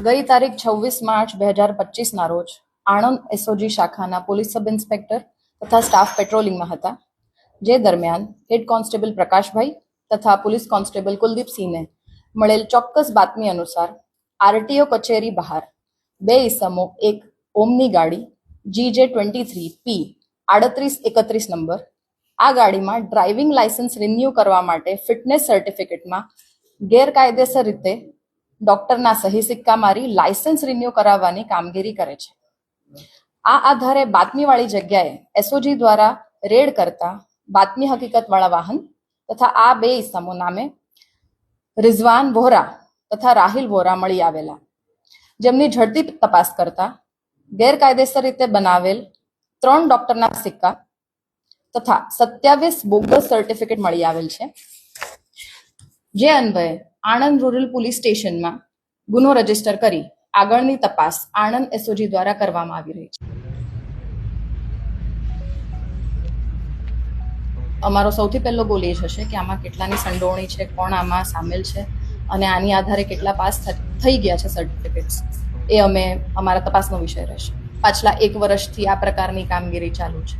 ગઈ તારીખ 26 માર્ચ 2025ના રોજ આણંદ એસઓજી શાખાના પોલીસ સબ ઇન્સ્પેક્ટર તથા સ્ટાફ પેટ્રોલિંગમાં હતા, જે દરમિયાન હેડ કોન્સ્ટેબલ પ્રકાશભાઈ તથા પોલીસ કોન્સ્ટેબલ કુલદીપસિંહને મળેલ ચોક્કસ બાતમી અનુસાર આરટીઓ કચેરી બહાર બે ઈસમો એક ઓમની ગાડી GJ23P 3831 નંબર, આ ગાડીમાં ડ્રાઇવિંગ લાયસન્સ રિન્યુ કરવા માટે ફિટનેસ સર્ટિફિકેટમાં ગેરકાયદેસર રીતે ડોક્ટરના સહી સિક્કા મારી લાયસન્સ રિન્યુ કરાવવાની કામગીરી કરે છે. આ આધારે બાતમીવાળી જગ્યાએ એસઓજી દ્વારા રેડ કરતા બાતમી હકીકતવાળા વાહન તથા આ બે ઈસમો નામે રિઝવાન વોહરા તથા રાહિલ વોહરા મળી આવેલા, જેમની ઝડપી તપાસ કરતા ગેરકાયદેસર રીતે બનાવેલ 3 ડોક્ટરના સિક્કા તથા 27 બોગસ સર્ટિફિકેટ મળી આવેલ છે, જે અન્વયે આણંદ રૂરલ પોલીસ સ્ટેશનમાં ગુનો રજીસ્ટર કરી આગળની તપાસ આણંદ એસઓજી દ્વારા કરવામાં આવી રહી છે. અમારો સૌથી પહેલો ગોલ એ હશે કે આમાં કેટલાની સંડોવણી છે, કોણ આમાં સામેલ છે અને આની આધારે કેટલા પાસ થઈ ગયા છે સર્ટિફિકેટ્સ, એ અમે અમારા તપાસનો વિષય રહેશે. પાછલા 1 વર્ષથી આ પ્રકારની કામગીરી ચાલુ છે.